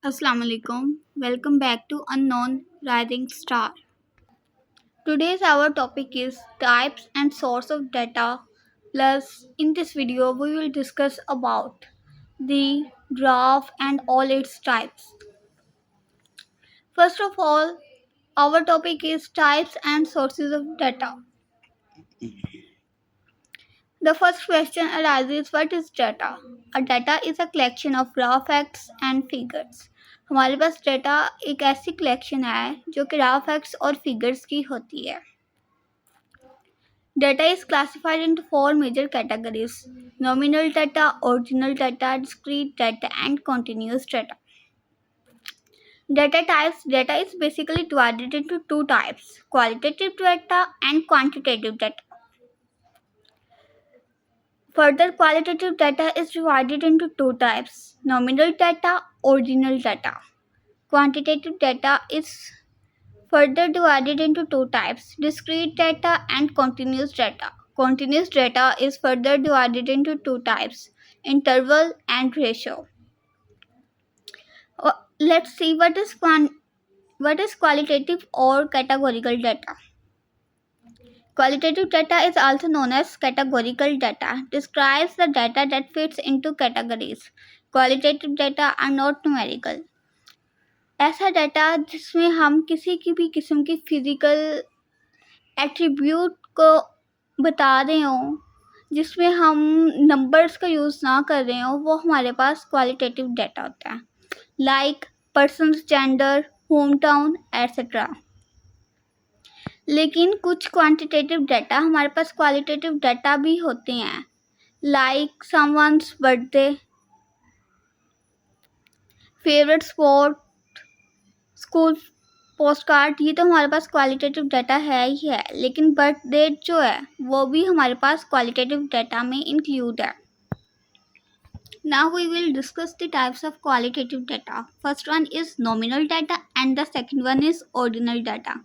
Assalamu alaikum. Welcome back to Unknown Rising Star. Today's our topic is types and source of data. Plus, in this video, we will discuss about the graph and all its types. First of all, our topic is types and sources of data. The first question arises, what is data? A data is a collection of raw facts and figures. हमारे पास data एक ऐसी collection है जो कि raw facts और figures की होती है. Data is classified into four major categories: nominal data, original data, discrete data, and continuous data. Data types. Data is basically divided into two types: qualitative data and quantitative data. Further, qualitative data is divided into two types: nominal data, original data. Quantitative data is further divided into two types: discrete data and continuous data. Continuous data is further divided into two types: interval and ratio. Let's see what is qualitative or categorical data. Qualitative data is also known as categorical data. Describes the data that fits into categories. Qualitative data are not numerical. ऐसा data जिसमें हम किसी की भी किस्म की physical attribute को बता रहे हों, जिसमें हम नंबर्स का यूज़ ना कर रहे हों, वो हमारे पास क्वालिटेटिव डाटा होता है, like persons gender, home town etcetera. लेकिन कुछ क्वांटिटेटिव डाटा हमारे पास क्वालिटेटिव डाटा भी होते हैं, like someone's birthday, favourite sport, school post card. ये तो हमारे पास क्वालिटेटिव डाटा है ही है, लेकिन बर्थ डेट जो है वो भी हमारे पास क्वालिटेटिव डाटा में इंक्लूड है. Now we will discuss the types of qualitative data. First one is nominal data and the second one is ordinal data.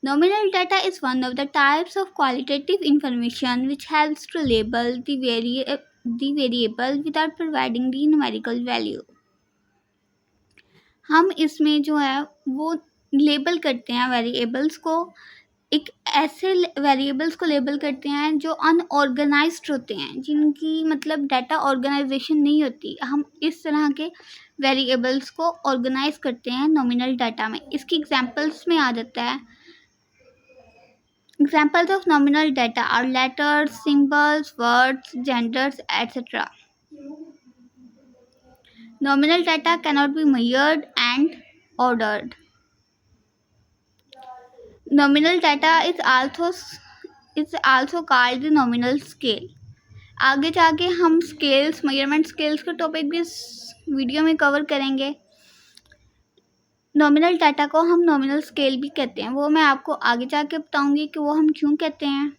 Nominal data is one of the types of qualitative information which helps to label the variable without providing the numerical value. हम इसमें जो है वो label करते हैं variables को, एक ऐसे वेरिएबल्स को लेबल करते हैं जो अनऑर्गेनाइज्ड होते हैं, जिनकी मतलब डाटा ऑर्गेनाइजेशन नहीं होती. हम इस तरह के वेरिएबल्स को ऑर्गेनाइज करते हैं नॉमिनल डाटा में. इसकी एग्जांपल्स में आ जाता है. Examples of nominal data are letters, symbols, words, genders etcetera. Nominal data cannot be measured and ordered. Nominal data is also called the nominal scale. आगे जाके हम स्केल्स, मेजरमेंट स्केल्स का टॉपिक भी इस वीडियो में कवर करेंगे. Nominal data को हम नॉमिनल स्केल भी कहते हैं, वो मैं आपको आगे जाके बताऊंगी कि वो हम क्यों कहते हैं.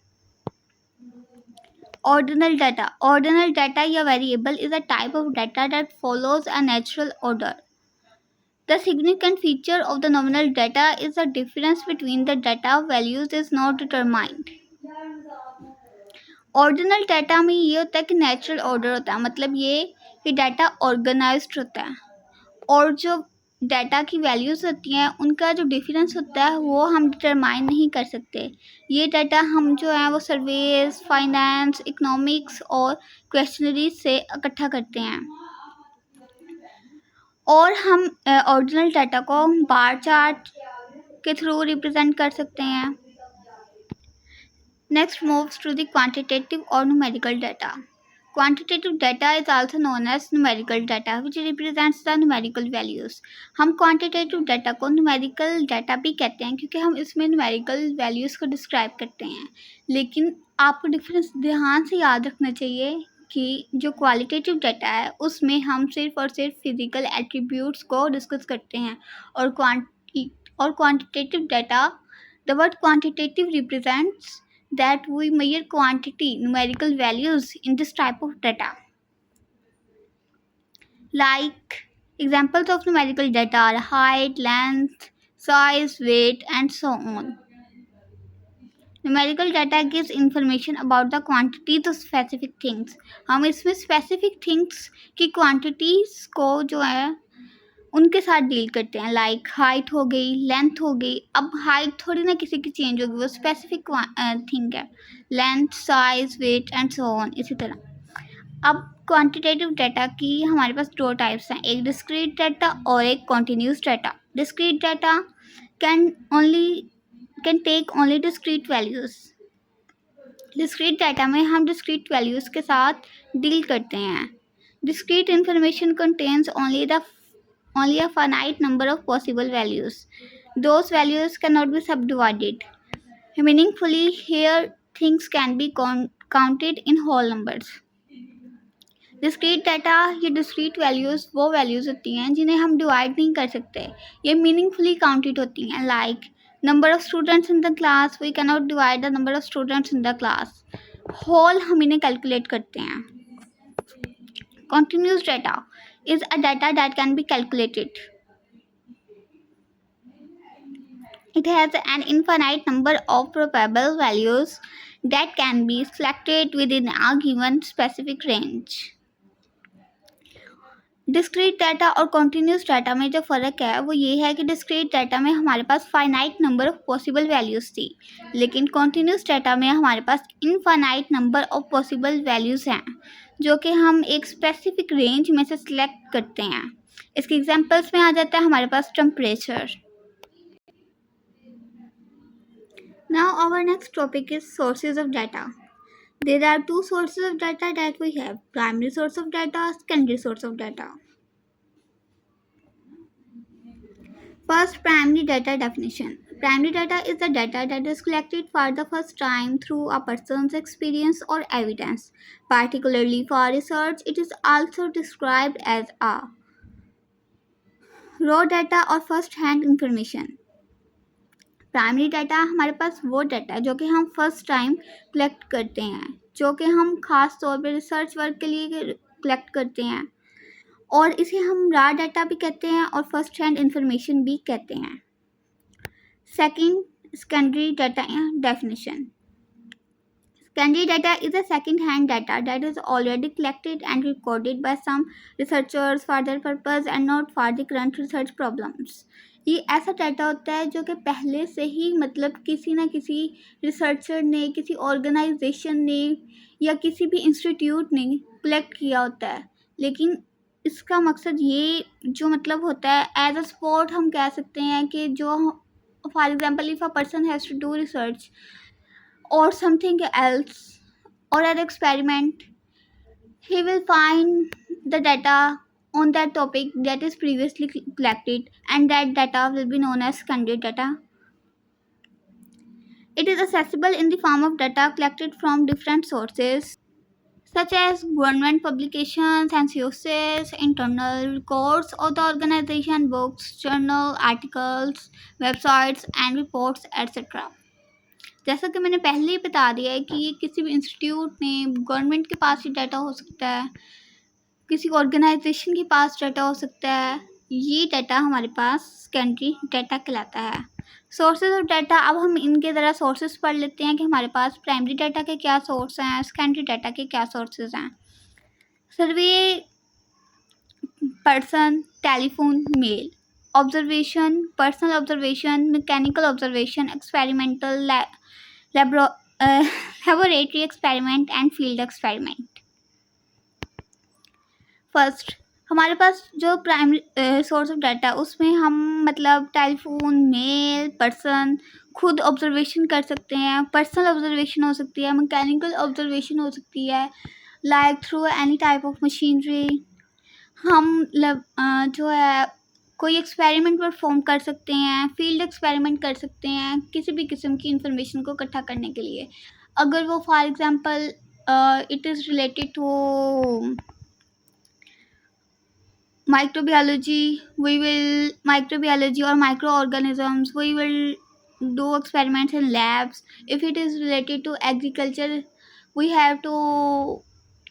Ordinal data. Ordinal data या variable is a type of data that follows a natural order. The significant feature of the nominal data is the difference between the data values is not determined. Ordinal data में ये होता है कि natural order होता है, मतलब ये कि डाटा organized होता है, और जो डाटा की वैल्यूज़ होती हैं उनका जो डिफरेंस होता है वो हम डिटरमाइन नहीं कर सकते. ये डाटा हम जो है वो सर्वेज, फाइनेंस, इकोनॉमिक्स और क्वेश्चनरीज से इकट्ठा करते हैं, और हम ओरिजिनल डाटा को बार चार्ट के थ्रू रिप्रेजेंट कर सकते हैं. Next moves to the quantitative और numerical data. Quantitative data is also known as numerical data, which represents the numerical values. हम quantitative data को numerical data भी कहते हैं क्योंकि हम इसमें numerical values को describe करते हैं. लेकिन आपको डिफरेंस ध्यान से याद रखना चाहिए कि जो qualitative data है उसमें हम सिर्फ और सिर्फ physical attributes को डिस्कस करते हैं, और quantitative data, the word quantitative represents that we measure quantity, numerical values in this type of data. Like examples of numerical data are height, length, size, weight, and so on. Numerical data gives information about the quantities of specific things. हम इसमें specific things की quantities को जो है उनके साथ deal करते हैं, लाइक हाइट हो गई, लेंथ हो गई। अब हाइट थोड़ी ना किसी की चेंज होगी, वो स्पेसिफिक थिंग है। Length, size, weight and so on, इसी तरह। अब क्वांटिटेटिव डाटा की हमारे पास दो टाइप्स हैं, एक डिस्क्रीट डाटा और एक continuous data. Discrete data can take only discrete values. Discrete data में हम डिस्क्रीट वैल्यूज के साथ डील करते हैं। Discrete information contains only a finite number of possible values. Those values cannot be subdivided. Meaningfully, here things can be counted in whole numbers. Discrete data या discrete values वो values होती हैं जिन्हें हम divide नहीं कर सकते, ये meaningfully counted होती हैं, like number of students in the class, we cannot divide the number of students in the class. Whole हम इन्हें calculate करते हैं. Continuous data is a data that can be calculated. It has an infinite number of probable values that can be selected within a given specific range. Discrete data और continuous data में जो फ़र्क है वो ये है कि डिस्क्रीट डाटा में हमारे पास finite number of possible values थी, लेकिन कॉन्टीन्यूस डाटा में हमारे पास infinite number of possible values हैं जो कि हम एक स्पेसिफिक रेंज में से सिलेक्ट करते हैं. इसके एग्जांपल्स में आ जाता है हमारे पास temperature. Now our next topic is sources of data. There are two sources of data that we have: primary source of data, secondary source of data. First, primary data definition. Primary data is the data that is collected for the first time through a person's experience or evidence. Particularly for research, it is also described as a raw data or first-hand information. Primary data हमारे पास वो data है जो कि हम first time collect करते हैं, जो कि हम ख़ास तौर पे रिसर्च वर्क के लिए कलेक्ट करते हैं, और इसे हम रा डाटा भी कहते हैं और फर्स्ट हैंड इंफॉर्मेशन भी कहते हैं. Second, secondary data definition. Secondary data is a second-hand data that is already collected and recorded by some researchers for their purpose and not for the current research problems. ये ऐसा data होता है जो कि पहले से ही मतलब किसी ना किसी रिसर्चर ने, किसी ऑर्गेनाइजेशन ने या किसी भी इंस्टीट्यूट ने कलेक्ट किया होता है, लेकिन इसका मकसद ये जो मतलब होता है एज अ स्पॉट हम कह सकते हैं कि जो for example if a person has to do research or something else or an experiment, he will find the data on that topic that is previously collected, and that data will be known as secondary data. It is accessible in the form of data collected from different sources such as government publications, censuses, internal records of the organization, books, journal articles, websites and reports, etc. जैसा कि मैंने पहले ही बता दिया है कि ये किसी भी इंस्टीट्यूट में, गवर्नमेंट के पास ही डाटा हो सकता है, किसी ऑर्गेनाइजेशन के पास डाटा हो सकता है. ये डाटा हमारे पास सेकेंडरी डाटा कहलाता है. सोर्सेज ऑफ डाटा, अब हम इनके ज़रा सोर्सेज पढ़ लेते हैं कि हमारे पास प्राइमरी डाटा के क्या सोर्स हैं, सेकेंडरी डाटा के क्या सोर्सेज हैं. Survey, person, telephone, mail. Observation, personal observation, mechanical observation, experimental, laboratory experiment and field experiment. First, हमारे पास जो प्राइमरी सोर्स ऑफ डाटा उसमें हम मतलब टेलीफोन, मेल, पर्सन, खुद ऑब्जर्वेशन कर सकते हैं. पर्सनल ऑब्जर्वेशन हो सकती है, मैकेनिकल ऑब्जर्वेशन हो सकती है, like through any type of machinery. हम जो है कोई एक्सपेरिमेंट परफॉर्म कर सकते हैं, फील्ड एक्सपेरिमेंट कर सकते हैं किसी भी किस्म की इंफॉर्मेशन को इकट्ठा करने के लिए. अगर वो for example it is related to microbiology, or microorganisms, we will do experiments in labs. If it is related to agriculture, we have to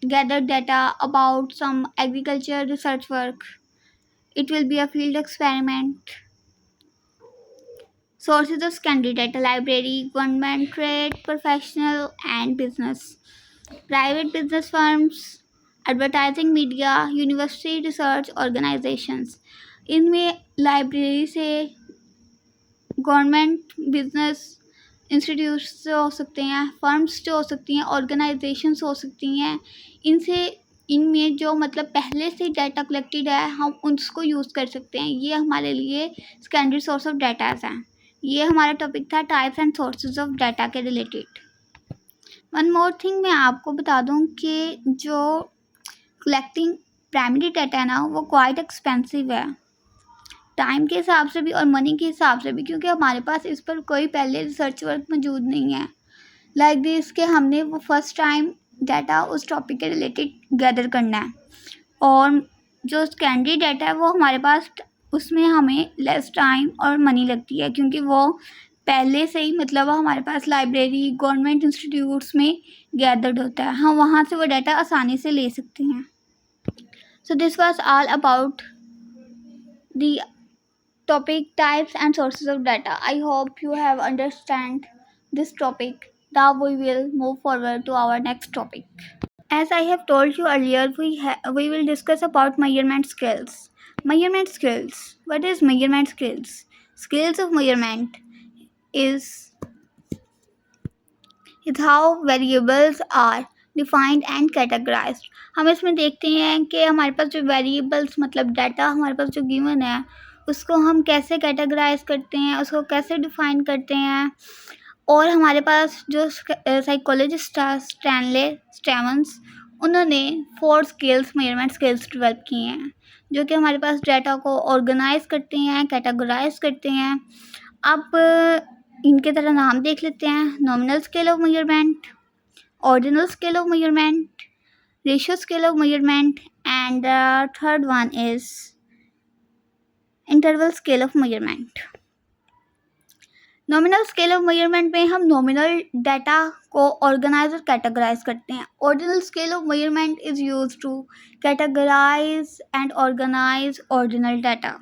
gather data about some agriculture research work. It will be a field experiment. Sources of secondary data: library, government, trade, professional and business, private business firms, advertising, media, university, research organizations. इनमें library से, government, business institutes से हो सकते हैं, firms जो हो सकती हैं, ऑर्गेनाइजेशंस हो सकती हैं। इनसे इनमें जो मतलब पहले से डाटा कलेक्टेड है हम उसको यूज़ कर सकते हैं। ये हमारे लिए सेकेंडरी सोर्स ऑफ डाटाज हैं। ये हमारा टॉपिक था types and sources of data के रिलेटेड। वन मोर थिंग मैं आपको बता दूं कि जो कलेक्टिंग प्राइमरी डाटा है ना वो क्वाइट एक्सपेंसिव है, टाइम के हिसाब से भी और मनी के हिसाब से भी, क्योंकि हमारे पास इस पर कोई पहले रिसर्च वर्क मौजूद नहीं है लाइक दिस कि हमने वो फर्स्ट टाइम डाटा उस टॉपिक के रिलेटेड गैदर करना है। और जो सेकेंडरी डाटा है वो हमारे पास, उसमें हमें लेस टाइम और मनी लगती है, क्योंकि वो पहले से ही मतलब हमारे पास लाइब्रेरी, गवर्नमेंट इंस्टीट्यूट्स में गैदर्ड होता है, हम वहाँ से वो डाटा आसानी से ले सकते हैं। So this was all about the topic types and sources of data. I hope you have understand this topic. Now we will move forward to our next topic. As I have told you earlier, we will discuss about measurement skills. Measurement skills. What is measurement skills? Skills of measurement is how variables are defined and categorised. हम इसमें देखते हैं कि हमारे पास जो variables मतलब data हमारे पास जो गिवन है उसको हम कैसे कैटेगराइज करते हैं, उसको कैसे डिफाइन करते हैं। और हमारे पास जो साइकोलॉजिस्ट स्टैनले स्टेवंस, उन्होंने 4 स्किल्स, मेजरमेंट स्किल्स डेवलप किए हैं जो कि हमारे पास डाटा को ऑर्गेनाइज करते हैं, कैटेगराइज करते हैं। अब इनके तरह नाम देख लेते हैं। Nominal scale of measurement, ordinal scale of measurement, ratio scale of measurement, and the third one is interval scale of measurement. Nominal scale of measurement में हम नॉमिनल डाटा को ऑर्गेनाइज और कैटेगराइज करते हैं। Ordinal scale of measurement is use to categorise and organise ordinal data.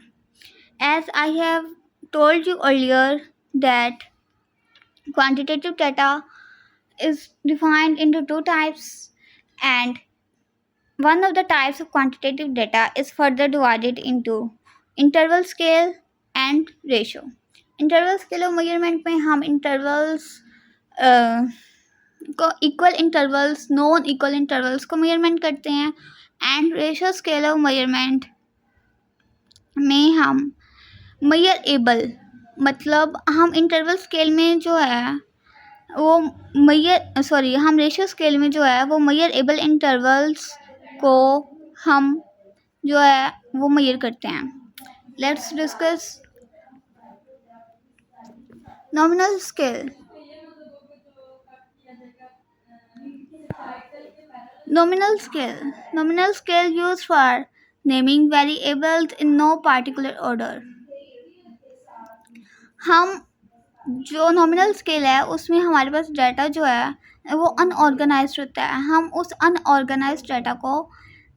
As I have told you earlier that quantitative data is defined into 2 types, and one of the types of quantitative data is further divided into interval scale and ratio. Interval scale of measurement में हम intervals को equal intervals, non equal intervals को measurement करते हैं, and ratio scale of measurement में हम measurable मतलब हम interval scale में जो है वो हम रेशियो स्केल में जो है वो मेजरेबल इंटरवल्स को हम जो है वो मेजर करते हैं। Let's discuss nominal scale. Nominal scale used for naming variables in no particular order. हम जो नॉमिनल स्केल है उसमें हमारे पास डाटा जो है वो अनऑर्गेनाइज्ड होता है। हम उस अनऑर्गेनाइज्ड डाटा को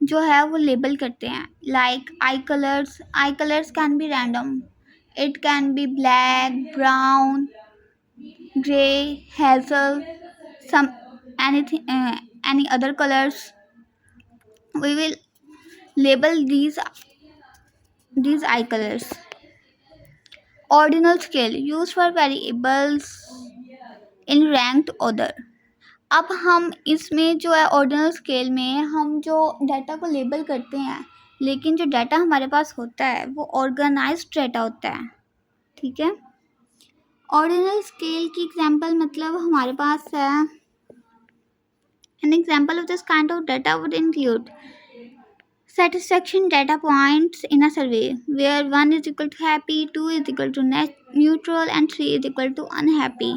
जो है वो लेबल करते हैं। Like eye colours can be random, it can be black, brown, grey, hazel, some any other colors. We will label these eye colors. Ordinal scale used for variables in ranked order. अब हम इसमें जो है ordinal scale में हम जो data को label करते हैं, लेकिन जो डाटा हमारे पास होता है वो ऑर्गेनाइज्ड डाटा होता है। ठीक है। ऑर्डिनल स्केल की एग्जांपल मतलब हमारे पास है, an example of this kind of data would include satisfaction data points in a survey where 1 is equal to happy, 2 is equal to neutral and 3 is equal to unhappy।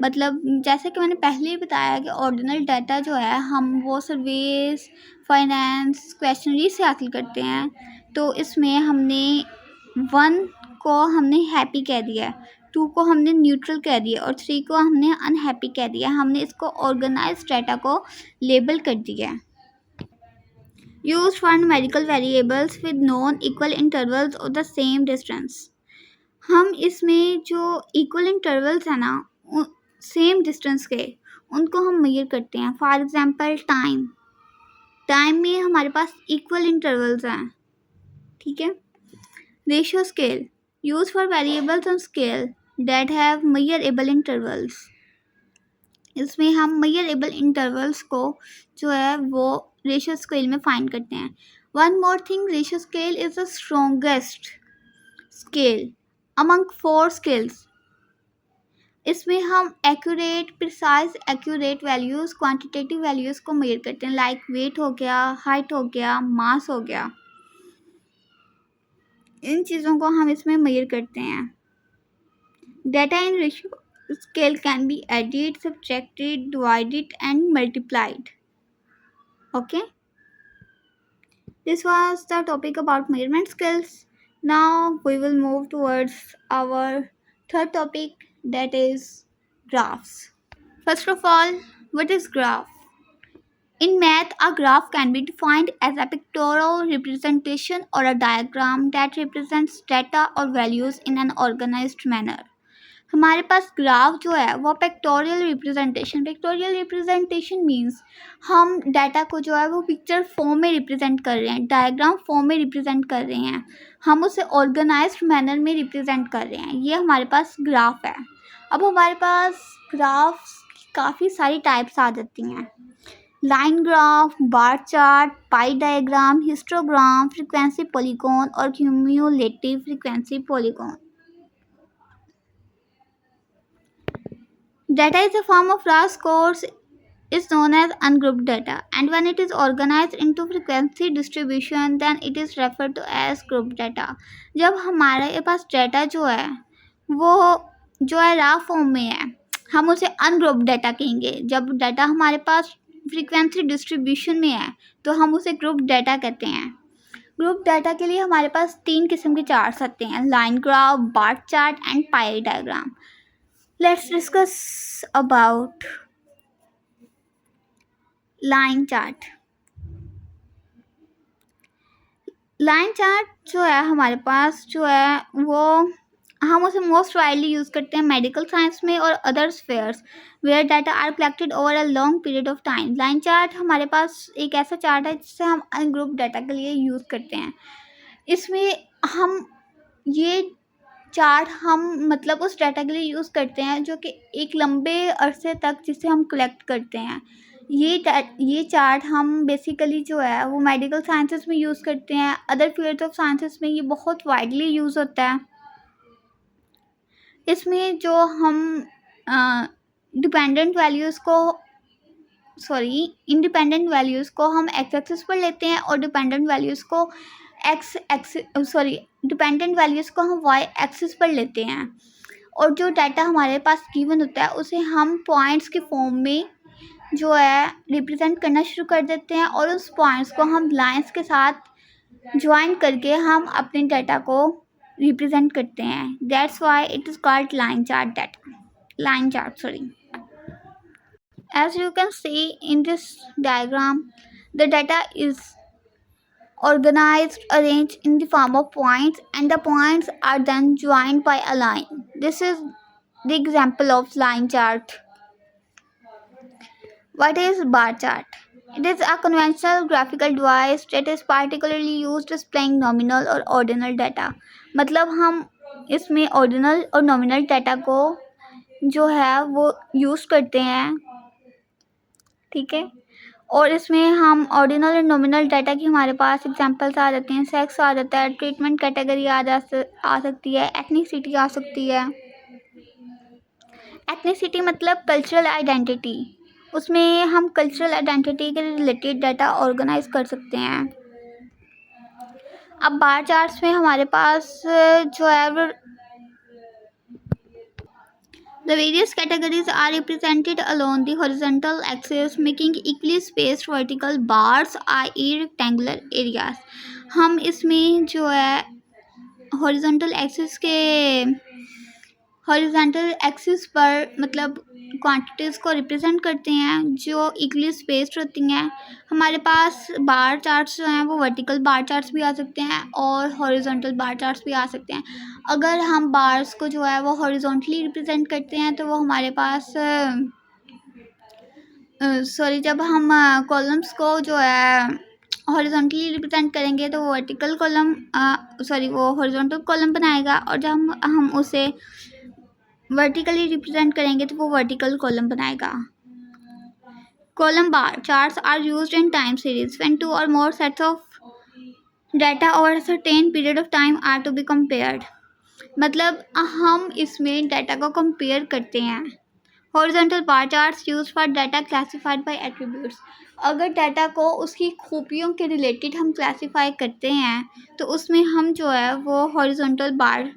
मतलब जैसे कि मैंने पहले ही बताया कि ऑर्डिनल डाटा जो है हम वो सर्वेस, फाइनेंस, क्वेश्चनरी से हासिल करते हैं। तो इसमें हमने 1 को हमने हैप्पी कह दिया, 2 को हमने न्यूट्रल कह दिया और 3 को हमने अनहैप्पी कह दिया। हमने इसको ऑर्गेनाइज डाटा को लेबल कर दिया। Used for numerical variables with non-equal intervals of the same distance। हम इसमें जो इक्वल इंटरवल्स है ना सेम डिस्टेंस के, उनको हम मेजर करते हैं। फॉर एग्जांपल टाइम में हमारे पास इक्वल इंटरवल्स हैं। ठीक है। Ratio scale use for variables on scale that have measurable intervals. इसमें हम मेजरेबल इंटरवल्स को जो है वो रेशियो स्केल में फाइंड करते हैं। One more thing, ratio scale is the strongest scale among 4 scales. इसमें हम एक्यूरेट वैल्यूज, क्वांटिटेटिव वैल्यूज को मेजर करते हैं, लाइक वेट हो गया, हाइट हो गया, मास हो गया। इन चीज़ों को हम इसमें मेजर करते हैं। Data in ratio scale can be added, subtracted, divided and multiplied. Okay, this was the topic about measurement skills. Now we will move towards our third topic, that is graphs. First of all, what is graph? In math, a graph can be defined as a pictorial representation or a diagram that represents data or values in an organized manner. हमारे पास graph जो है वो pictorial representation means हम data को जो है वो picture form में रिप्रेजेंट कर रहे हैं, डायग्राम फॉर्म में रिप्रेजेंट कर रहे हैं, हम उसे ऑर्गेनाइज्ड मैनर में रिप्रेजेंट कर रहे हैं। ये हमारे पास ग्राफ है। अब हमारे पास ग्राफ्स की काफ़ी सारी टाइप्स आ जाती हैं, line graph, bar chart, pie diagram, histogram, frequency polygon और cumulative frequency polygon. Data is a form of raw scores is known as ungrouped data, and when it is organized into frequency distribution then it is referred to as grouped data. जब हमारे पास data जो है वो जो है रा form में है, हम उसे अनग्रुप्ड डाटा कहेंगे। जब डाटा हमारे पास फ्रीक्वेंसी डिस्ट्रीब्यूशन में है तो हम उसे ग्रुप डाटा कहते हैं। ग्रुप डाटा के लिए हमारे पास 3 किस्म के चार्ट्स आते हैं, line graph, bar chart and pi diagram. Let's discuss about line chart. Line chart जो है हमारे पास जो है वो हम उसे मोस्ट वाइडली यूज़ करते हैं मेडिकल साइंस में और other spheres where data are collected over a long period of time. Line chart हमारे पास एक ऐसा चार्ट है जिसे हम अनग्रुप डाटा के लिए यूज़ करते हैं। इसमें हम ये चार्ट हम मतलब उस डाटा के लिए यूज़ करते हैं जो कि एक लंबे अरसे तक जिसे हम कलेक्ट करते हैं। ये चार्ट हम बेसिकली जो है वो मेडिकल साइंसेस में यूज़ करते हैं, अदर फील्ड्स ऑफ साइंसेस में ये बहुत वाइडली यूज़ होता है। इसमें जो हम इंडिपेंडेंट वैल्यूज़ को हम एक्स एक्सिस पर लेते हैं और डिपेंडेंट वैल्यूज़ को हम वाई एक्सिस पर लेते हैं। और जो डाटा हमारे पास गिवन होता है उसे हम पॉइंट्स के फॉर्म में जो है रिप्रेजेंट करना शुरू कर देते हैं और उस पॉइंट्स को हम लाइंस के साथ ज्वाइन करके हम अपने डाटा को रिप्रेजेंट करते हैं। That's why it is called line chart. As you can see in this diagram, the data is organized, arranged in the form of points, and the points are then joined by a line. This is the example of line chart. What is bar chart? It is a conventional graphical device that is particularly used displaying nominal or ordinal data. मतलब हम इसमें ordinal और nominal data को जो है वो use करते हैं, ठीक है। और इसमें हम ऑर्डिनल और नॉमिनल डाटा की हमारे पास एग्जांपल्स आ जाते हैं, सेक्स आ जाता है, ट्रीटमेंट कैटेगरी आ सकती है, एथनिसिटी आ सकती है। एथनिसिटी मतलब कल्चरल आइडेंटिटी, उसमें हम कल्चरल आइडेंटिटी के रिलेटेड डाटा ऑर्गेनाइज कर सकते हैं। अब बार चार्ट्स में हमारे पास जो है the various categories are represented along the horizontal axis, making equally spaced vertical bars i.e. rectangular areas. हम इसमें जो है हॉरिजॉन्टल एक्सिस पर मतलब क्वांटिटीज़ को रिप्रेजेंट करते हैं जो इक्वली स्पेस्ड होती हैं। हमारे पास बार चार्ट्स जो हैं वो वर्टिकल बार चार्ट्स भी आ सकते हैं और हॉरिजॉन्टल बार चार्ट्स भी आ सकते हैं। अगर हम बार्स को जो है वो हॉरिजॉन्टली रिप्रेजेंट करते हैं तो वो हमारे पास जब हम कॉलम्स को जो है हॉरिजॉन्टली रिप्रेजेंट करेंगे तो वो वर्टिकल कॉलम वो हॉरिजॉन्टल कॉलम बनाएगा, और जब हम उसे वर्टिकली रिप्रेजेंट करेंगे तो वो वर्टिकल कॉलम बनाएगा। Column bar charts are used in time series when two or more sets of data over a certain period of time are to be compared. मतलब हम इसमें डाटा को कंपेयर करते हैं। Horizontal bar charts used for data classified by attributes. अगर data को उसकी खूबियों के रिलेटेड हम क्लासिफाई करते हैं तो उसमें हम जो है वो हॉरिजॉन्टल बार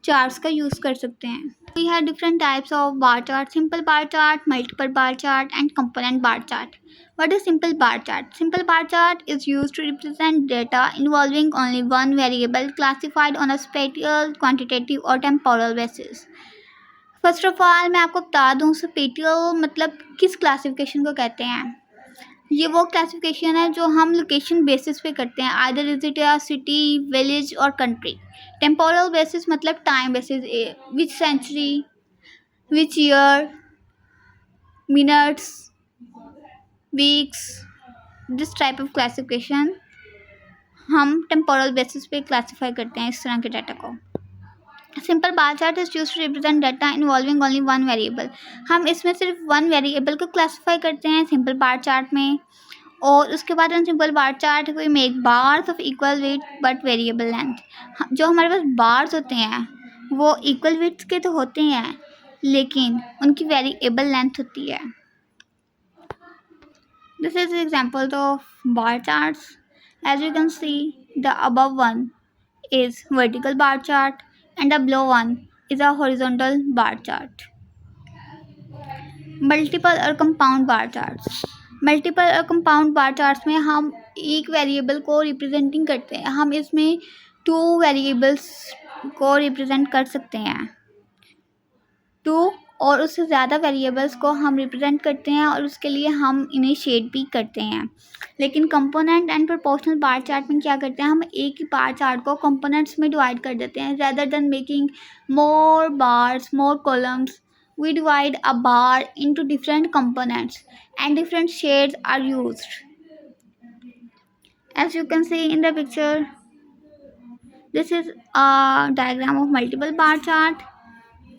चार्ट्स का यूज़ कर सकते हैं। We have different types of bar chart: simple bar chart, multiple bar chart, and component bar chart. What is simple bar chart? Simple bar chart is used to represent data involving only one variable classified on a spatial, quantitative or temporal basis. First of all मैं आपको बता दूँ spatial मतलब किस classification को कहते हैं। ये वो क्लासिफिकेशन है जो हम लोकेशन बेसिस पे करते हैं, either is it a city, village और कंट्री। टेम्पोरल बेसिस मतलब time basis, which century, which year, minutes, weeks, this type of classification हम टेम्पोरल बेसिस पे क्लासीफाई करते हैं इस तरह के डाटा को। Simple bar chart is use to represent data involving only one variable. हम इसमें सिर्फ वन वेरिएबल को क्लासीफाई करते हैं सिंपल बार चार्ट में, और उसके बाद हम simple bar chart we make bars of equal weight but variable length. जो हमारे पास बार्स होते हैं वो इक्वल वेट्स के तो होते हैं लेकिन उनकी वेरिएबल लेंथ होती है। This is example of bar charts. As you can see the above one is vertical bar chart and the below one is a horizontal bar chart. Multiple और compound बार charts. Multiple और compound बार charts में हम एक variable को representing करते हैं। हम इसमें टू वेरिएबल्स को रिप्रेजेंट कर सकते हैं, टू और उससे ज़्यादा वेरिएबल्स को हम रिप्रेजेंट करते हैं और उसके लिए हम इन्हें शेड भी करते हैं। लेकिन component and proportional bar chart में क्या करते हैं, हम एक ही बार चार्ट को कंपोनेंट्स में डिवाइड कर देते हैं। Rather than making more bars, more columns, we divide a bar into different components and different shades are used. As you can see in the picture, this is a diagram of multiple bar chart,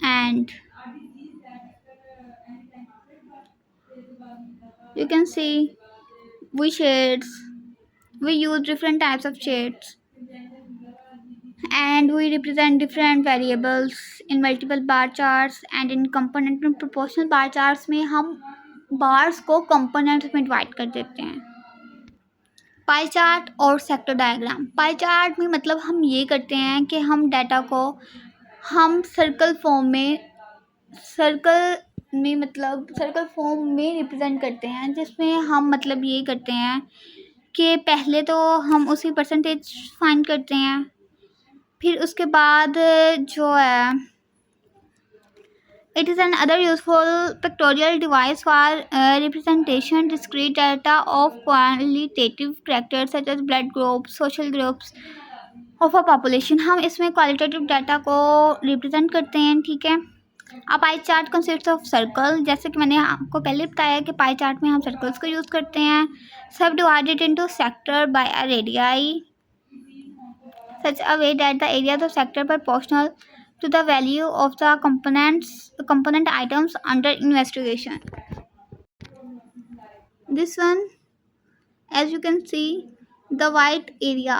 and you can see we use different types of shades and we represent different variables in multiple bar charts and in component and proportional bar charts में हम bars को components में divide कर देते हैं। Pie chart और sector diagram. Pie chart में मतलब हम ये करते हैं कि हम डाटा को हम सर्कल फॉर्म में रिप्रेजेंट करते हैं, जिसमें हम मतलब ये करते हैं कि पहले तो हम उसी परसेंटेज फाइंड करते हैं, फिर उसके बाद जो है it is another useful pictorial device for representation discrete data of qualitative characters such as blood groups, social groups of a population। हम इसमें क्वालिटेटिव डाटा को रिप्रेजेंट करते हैं, ठीक है। A pie chart consist of circle, जैसे कि मैंने आपको पहले बताया कि पाई चार्ट में हम सर्कल्स को यूज़ करते हैं। सब divided into sector bye a radii such a way that the areas of sector proportional to the value of the component items under investigation. This one, as you can see, the white area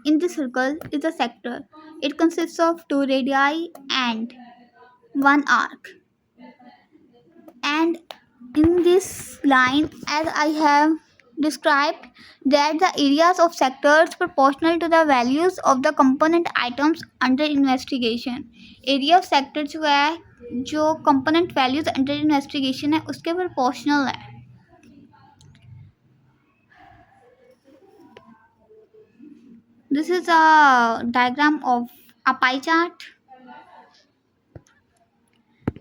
in the circle is a sector. It consists of two radii and one arc. And in this line, as I have described, that the areas of sectors proportional to the values of the component items under investigation. Area of sector जो है, जो component values under investigation है उसके proportional है। This is a diagram of a pie chart.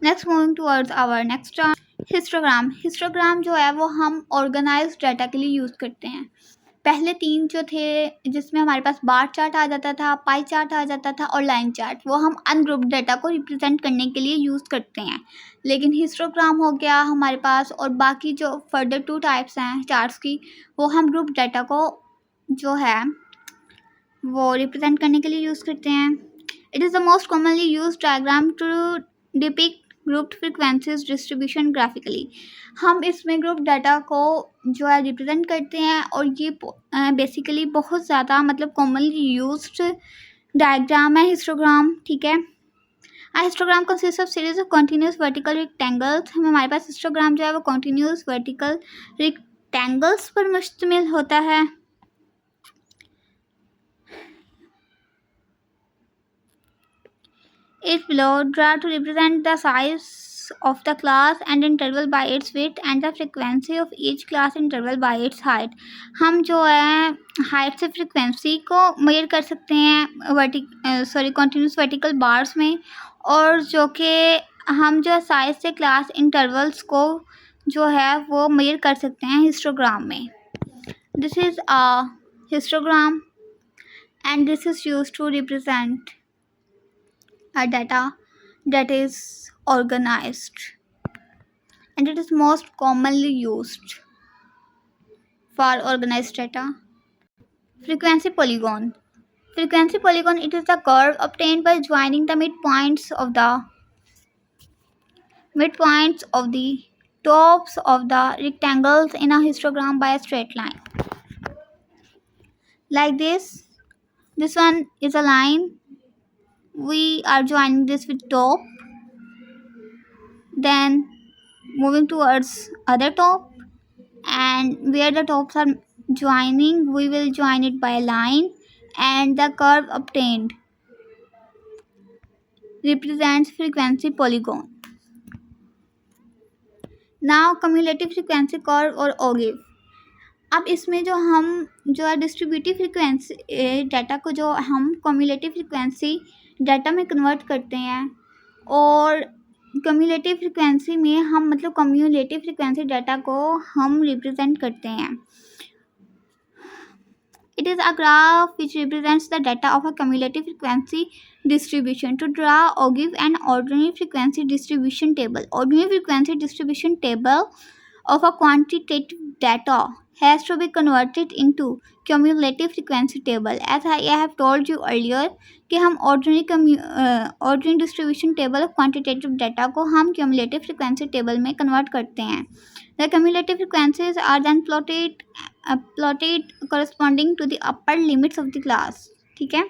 Next moving towards our next histogram. Histogram जो है वो हम ऑर्गेनाइज्ड डाटा के लिए यूज़ करते हैं। पहले तीन जो थे जिसमें हमारे पास बार चार्ट आ जाता था, पाई चार्ट आ जाता था और लाइन चार्ट, वो हम अनग्रुप्ड डाटा को रिप्रेजेंट करने के लिए यूज़ करते हैं। लेकिन हिस्टोग्राम हो गया हमारे पास, और बाकी जो फर्दर टू टाइप्स हैं चार्ट्स की, वो हम ग्रुप डाटा को जो है वो रिप्रेजेंट करने के लिए यूज़ करते हैं। It is the most commonly use diagram to depict group frequencies distribution graphically. हम इसमें ग्रुप डाटा को जो है रिप्रेजेंट करते हैं और ये बेसिकली बहुत ज़्यादा मतलब कॉमनली यूज्ड डायग्राम है हिस्टोग्राम, ठीक है। A histogram consists of series of continuous vertical rectangles। हमारे पास हिस्टोग्राम जो है वो continuous vertical rectangles पर मुश्तमिल होता है। Each below draw to represent the size of the class and interval by its width and the frequency of each class interval by its height। हम जो है हाइट से फ्रिक्वेंसी को मेजर कर सकते हैं कॉन्टीन्यूस वर्टिकल बार्स में, और जो कि हम जो है साइज से क्लास इंटरवल्स को जो है वो मेजर कर सकते हैं हिस्टोग्राम में। This is a histogram and this is used to represent a data that is organized and it is most commonly used for organized data. Frequency polygon. Frequency polygon, it is the curve obtained by joining the midpoints of the tops of the rectangles in a histogram by a straight line. Like this one is a line. We are joining this with top, then moving towards other top, and where the tops are joining we will join it by a line, and the curve obtained represents frequency polygon. Now cumulative frequency curve और ओगिव। अब इसमें जो है distributive frequency data को जो हम cumulative frequency data में convert करते हैं, और कम्युलेटिव फ्रिक्वेंसी में हम मतलब कम्युलेटिव फ्रिक्वेंसी डाटा को हम रिप्रेजेंट करते हैं। It is a graph which represents the data of a cumulative frequency distribution. To draw or give an ordinary frequency distribution table. Ordinary frequency distribution table of a quantitative data has to be converted into cumulative frequency table. As I have told you earlier कि हम ordinary distribution table of quantitative data को हम cumulative frequency table में convert करते हैं. The cumulative frequencies are then plotted corresponding to the upper limits of the class, ठीक है।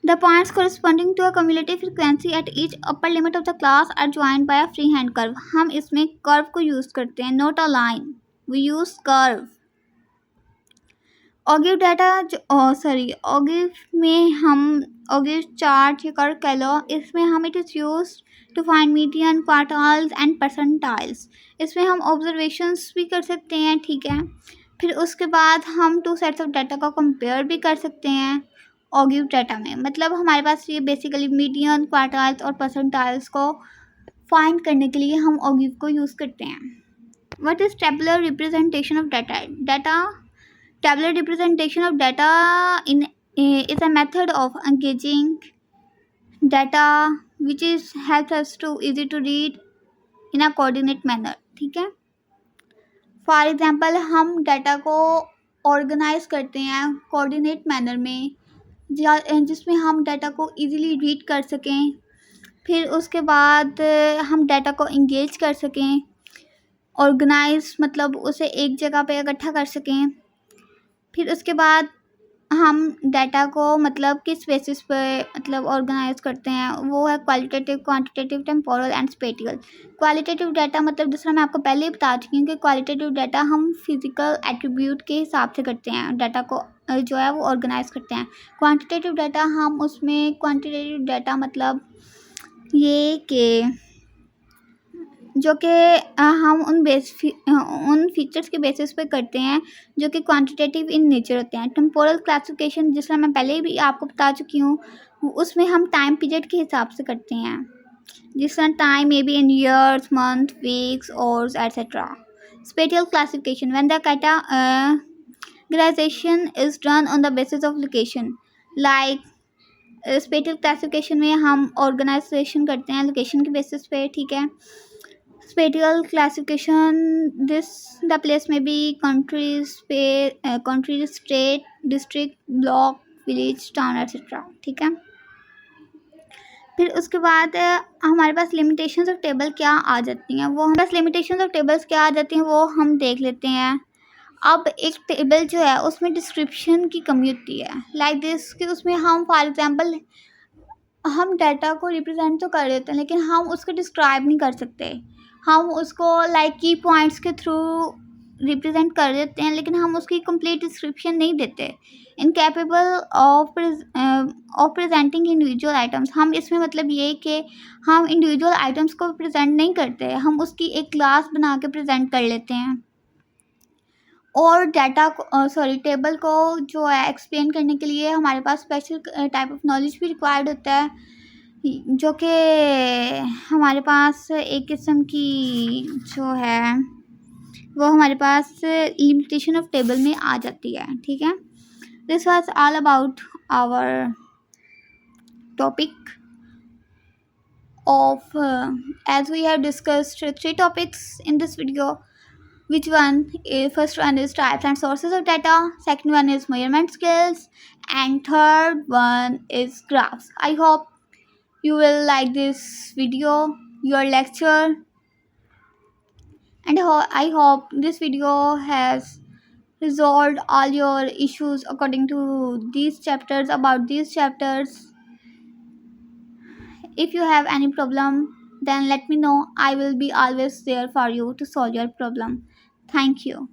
The points corresponding to a cumulative frequency at each upper limit of the class are joined by a freehand curve। हम इसमें curve को use करते हैं, not a line, we use curve। Ogive data ogive में हम ओगिव chart या curve कह लो, इसमें हम it is use to find median, quartiles and percentiles. इसमें हम ऑब्जर्वेशंस भी कर सकते हैं, ठीक है। फिर उसके बाद हम टू सेट्स ऑफ डाटा को कंपेयर भी कर सकते हैं ओगिव डाटा में। मतलब हमारे पास ये बेसिकली मीडियन, क्वार्टाइल्स और परसेंटाइल्स को फाइंड करने के लिए हम ओगिव को यूज़ करते हैं। What is tabular representation of data? Tabular representation of data is a method of engaging data which helps us to easy to read in a coordinate manner, ठीक है। फॉर एग्जाम्पल हम डाटा को organise करते हैं coordinate manner में, जिसमें हम data को इजीली रीड कर सकें। फिर उसके बाद हम डाटा को इंगेज कर सकें, ऑर्गेनाइज मतलब उसे एक जगह पे इकट्ठा कर सकें। फिर उसके बाद हम डाटा को मतलब किस बेसिस पे मतलब ऑर्गेनाइज करते हैं, वो है qualitative, quantitative, temporal and spatial. Qualitative data मतलब दूसरा मैं आपको पहले ही बता चुकी हूँ कि क्वालिटेटिव डाटा हम फिजिकल एट्रीब्यूट के हिसाब से करते हैं, डाटा को जो है वो ऑर्गेनाइज करते हैं। क्वांटिटेटिव डाटा हम उसमें क्वांटिटेटिव डाटा मतलब ये कि जो कि हम उन फीचर्स के बेसिस पे करते हैं जो कि क्वांटिटेटिव इन नेचर होते हैं। टेम्पोरल क्लासिफिकेशन जिसमें मैं पहले भी आपको बता चुकी हूँ, उसमें हम टाइम पीरियड के हिसाब से करते हैं, जिसमें time may be in years, month, weeks, hours etcetera. Spatial classification when the categorisation is done on the basis of location. Like spatial classification में हम ऑर्गेनाइजेशन करते हैं लोकेशन के बेसिस पे, ठीक है। Spatial classification, this the place may be country, space, country, state, district, block, village, town, etc. ठीक है। फिर उसके बाद हमारे पास लिमिटेशंस ऑफ टेबल क्या आ जाती हैं, वो हमारे पास लिमिटेशंस ऑफ टेबल्स क्या आ जाती हैं वो हम देख लेते हैं। अब एक टेबल जो है उसमें डिस्क्रिप्शन की कमी होती है, लाइक दिस कि उसमें हम फॉर एग्जांपल हम डाटा को रिप्रेजेंट तो कर देते हैं लेकिन हम उसको डिस्क्राइब नहीं कर सकते। हम उसको लाइक की पॉइंट्स के थ्रू रिप्रेजेंट कर देते हैं लेकिन हम उसकी कंप्लीट डिस्क्रिप्शन नहीं देते। Incapable of presenting individual items, हम इसमें मतलब ये कि हम इंडिविजुअल आइटम्स को प्रेजेंट नहीं करते, हम उसकी एक क्लास बना के प्रेजेंट कर लेते हैं। और डाटा को सॉरी टेबल को जो है एक्सप्लेन करने के लिए हमारे पास स्पेशल टाइप ऑफ नॉलेज भी रिक्वायर्ड होता है, जो कि हमारे पास एक किस्म की जो है वो हमारे पास लिमिटेशन ऑफ टेबल में आ जाती है। ठीक है, this was all about our topic of as we have discussed three topics in this video, which one is, first one is types and sources of data, second one is measurement skills, and third one is graphs. I hope you will like this video, your lecture, and I hope this video has resolved all your issues according to these chapters, about these chapters. If you have any problem, then let me know. I will be always there for you to solve your problem. Thank you.